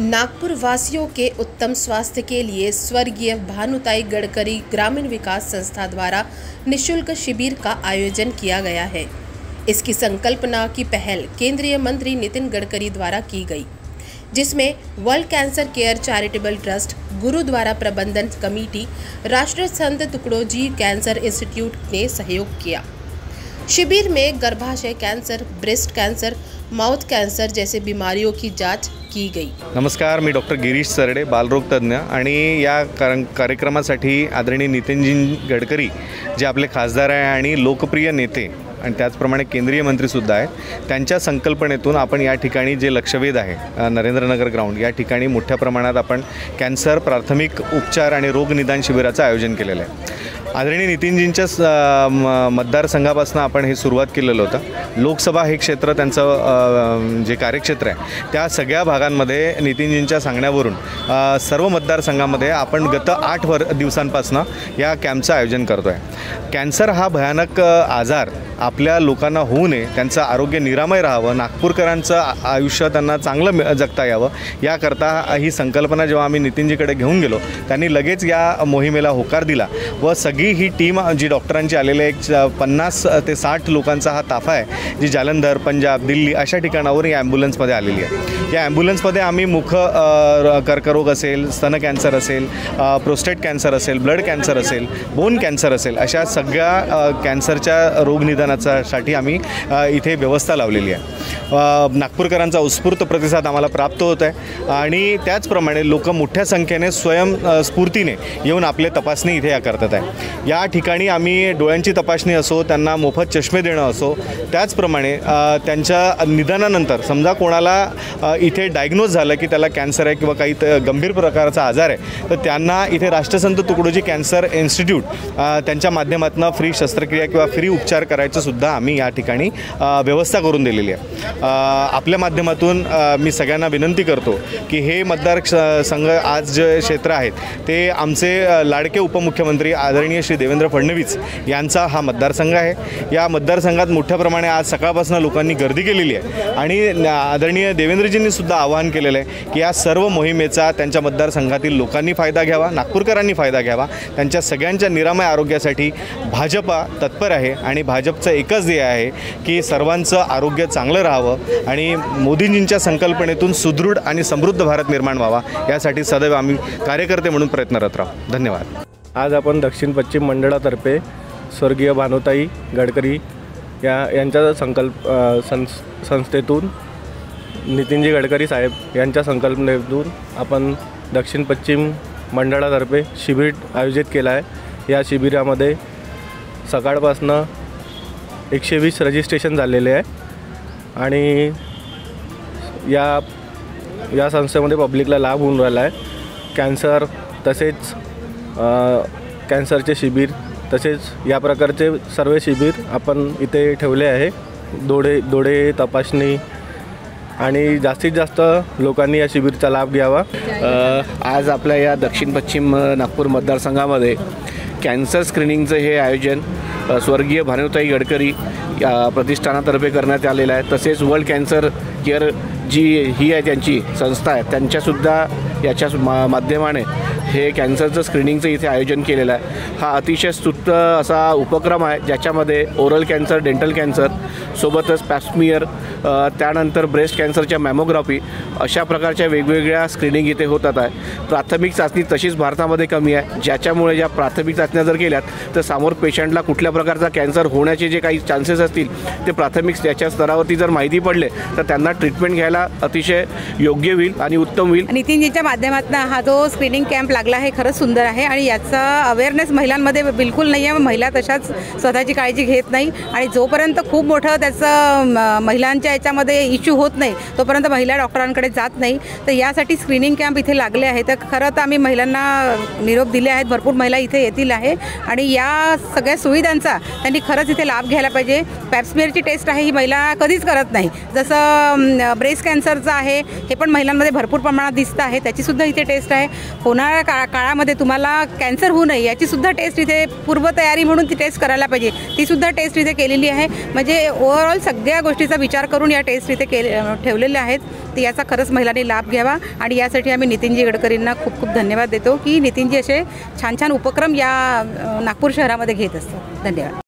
नागपुर वासियों के उत्तम स्वास्थ्य के लिए स्वर्गीय भानुताई गडकरी ग्रामीण विकास संस्था द्वारा निःशुल्क शिविर का आयोजन किया गया है। इसकी संकल्पना की पहल केंद्रीय मंत्री नितिन गडकरी द्वारा की गई, जिसमें world cancer care charitable trust, Gurudwara Prabandhan committee, राष्ट्रीय संत तुकडोजी कैंसर इंस्टीट्यूट ने सहयोग किया। शिविर में गर्भाशय cancer, breast cancer, mouth cancer जैसे बीमारियों की जांच की गई। नमस्कार, मी डॉक्टर गिरीश सरडे, बालरोग तज्ञ आणि या कार्यक्रमासाठी आदरणीय नितीनजी गडकरी जे आपले खासदार आहे आणि लोकप्रिय नेते आणि त्याचप्रमाणे केंद्रीय मंत्रीसुद्धा आहेत, त्यांच्या संकल्पनेतून आपण या ठिकाणी जे लक्षवेध आहे नरेंद्रनगर ग्राउंड या ठिकाणी मोठ्या प्रमाणात आपण कॅन्सर प्राथमिक उपचार आणि रोग निदान शिबिराचं आयोजन केलेलं आहे। आदरणीय नितीनजींच्या मतदारसंघापासून आपण हे सुरुवात केलेलं होतं। लोकसभा हे क्षेत्र त्यांचं जे कार्यक्षेत्र आहे त्या सगळ्या भागांमध्ये नितीनजींच्या सांगण्यावरून सर्व मतदारसंघामध्ये आपण गत 8 दिवसांपासून या कॅम्पचं आयोजन करतो आहे। कॅन्सर हा भयानक आजार आपल्या लोकांना होऊ नये, त्यांचं आरोग्य निरामय राहावं, नागपूरकरांचं आयुष्य त्यांना चांगलं जगता यावं याकरता ही संकल्पना जेव्हा आम्ही नितीनजीकडे घेऊन गेलो, त्यांनी लगेच या मोहिमेला होकार दिला व सगळी ही टीम जी डॉक्टरांची आलेली आहे, 50 ते 60 लोकांचा हा ताफा आहे, जी जालंधर, पंजाब, दिल्ली अशा ठिकाणावर या ॲम्ब्युलन्समध्ये आलेली आहे। या ॲम्ब्युलन्समध्ये आम्ही मुख कर्करोग असेल, स्तन कॅन्सर असेल, प्रोस्टेट कॅन्सर असेल, ब्लड कॅन्सर असेल, बोन कॅन्सर असेल, अशा सगळ्या कॅन्सरच्या रोग निदानासाठी आम्ही इथे व्यवस्था लावलेली आहे। नागपूरकरांचा उत्स्फूर्त प्रतिसाद आम्हाला प्राप्त होत आहे आणि त्याचप्रमाणे लोक मोठ्या संख्येने स्वयंस्फूर्तीने येऊन आपले तपासणी इथे करतात आहे। या ठिकाणी आम्ही डोळ्यांची तपासणी असो, त्यांना मोफत चष्मे देणं असो, त्याचप्रमाणे त्यांच्या निदानानंतर समजा कोणाला इथे डायग्नोज झालं की त्याला कॅन्सर आहे किंवा काही गंभीर प्रकारचा आजार आहे, तर त्यांना इथे राष्ट्रसंत तुकडोजी कॅन्सर इन्स्टिट्यूट त्यांच्या माध्यमातून फ्री शस्त्रक्रिया किंवा फ्री उपचार करायचं सुद्धा आम्ही या ठिकाणी व्यवस्था करून दिलेली आहे। आपल्या माध्यमातून मी सगळ्यांना विनंती करतो की हे मतदारसंघ आज जे क्षेत्र आहेत ते आमचे लाडके उपमुख्यमंत्री आदरणीय श्री देवेंद्र फडणवीस यांचा हा मतदारसंघ आहे। या मतदारसंघात मोठ्या प्रमाणे आज सकाळपासून लोकांनी गर्दी केलेली आहे आणि आदरणीय देवेंद्रजींनी सुद्धा आवाहन केलेलं आहे की या सर्व मोहिमेचा त्यांच्या मतदारसंघातील लोकांनी फायदा घ्यावा, नागपूरकरांनी फायदा घ्यावा। त्यांच्या सगळ्यांच्या निरामय आरोग्यासाठी भाजपा तत्पर आहे आणि भाजपचं एकच ध्येय आहे की सर्वांचं आरोग्य चांगलं राहावं आणि मोदींजींच्या संकल्पनेतून सुदृढ आणि समृद्ध भारत निर्माण व्हावा, यासाठी सदैव आम्ही कार्यकर्ते म्हणून प्रयत्नरत राहू। धन्यवाद। आज आपण दक्षिण पश्चिम मंडळातर्फे स्वर्गीय भानुताई गडकरी यांच्या संस्थेतून नितीनजी गडकरी साहेब यांच्या संकल्पनेतून आपण दक्षिण पश्चिम मंडळातर्फे शिबिर आयोजित केला आहे। या शिबिरामध्ये सकाळपासनं 120 रजिस्ट्रेशन झालेले आहे आणि या संस्थेमध्ये पब्लिकला लाभ होऊन राहिला आहे। कॅन्सर तसेच कॅन्सरचे शिबिर तसेच या प्रकारचे सर्व शिबिर आपण इथे ठेवले आहे। डोळे तपासणी आणि जास्तीत जास्त लोकांनी या शिबिरचा लाभ घ्यावा। आज आपल्या या दक्षिण पश्चिम नागपूर मतदारसंघामध्ये कॅन्सर स्क्रीनिंगचं हे आयोजन स्वर्गीय भानुताई गडकरी या प्रतिष्ठानातर्फे करण्यात आलेलं आहे। तसेच वर्ल्ड कॅन्सर केअर जी ही आहे त्यांची संस्था आहे, त्यांच्यासुद्धा याच्या माध्यमाने हे कॅन्सरचं स्क्रीनिंगचं इथे आयोजन केलेलं आहे। हा अतिशय स्तुत्य असा उपक्रम आहे, ज्याच्यामध्ये ओरल कॅन्सर, डेंटल कॅन्सर सोबतच पॅप्समियर, त्यानंतर ब्रेस्ट कॅन्सरच्या मॅमोग्राफी अशा प्रकारच्या वेगवेगळ्या स्क्रीनिंग इथे होतात आहे। प्राथमिक चाचणी तशीच भारतामध्ये कमी आहे, ज्याच्यामुळे ज्या प्राथमिक चाचण्या जर केल्यात तर समोर पेशंटला कुठल्या प्रकारचा कॅन्सर होण्याचे जे काही चान्सेस असतील ते प्राथमिक त्याच्या स्तरावरती जर माहिती पडले तर त्यांना ट्रीटमेंट घ्यायला अतिशय योग्य होईल आणि उत्तम होईल। नितीनजींच्या माध्यमातून हा जो स्क्रीनिंग कॅम्प लागला आहे खरंच सुंदर आहे आणि याचा अवेअरनेस महिलांमध्ये बिलकुल नाही आहे। महिला तशाच स्वतःची काळजी घेत नाही आणि जोपर्यंत खूप मोठं त्याचं महिलांच्या याच्यामध्ये इश्यू होत नाही तोपर्यंत महिला डॉक्टरांकडे जात नाही। तर यासाठी स्क्रीनिंग कॅम्प इथे लागले आहे। तर खरं तर आम्ही महिलांना निरोप दिले आहेत, भरपूर महिला इथे येतील आहे आणि या सगळ्या सुविधांचा त्यांनी खरंच इथे लाभ घ्यायला पाहिजे। पॅप्समियरची टेस्ट आहे ही महिला कधीच करत नाही, जसं ब्रेस्ट कॅन्सरचं आहे हे पण महिलांमध्ये भरपूर प्रमाणात दिसतं आहे। त्याच्या याचीसुद्धा इथे टेस्ट आहे. होणाऱ्या काळामध्ये तुम्हाला कॅन्सर होऊ नये याचीसुद्धा टेस्ट इथे पूर्वतयारी म्हणून ती टेस्ट करायला पाहिजे, तीसुद्धा टेस्ट इथे केलेली आहे. म्हणजे ओव्हरऑल सगळ्या गोष्टीचा विचार करून या टेस्ट इथे ठेवलेल्या आहेत. तर याचा खरंच महिलांनी लाभ घ्यावा आणि यासाठी आम्ही नितीनजी गडकरींना खूप खूप धन्यवाद देतो की नितीनजी असे छान छान उपक्रम या नागपूर शहरामध्ये घेत असतात. धन्यवाद.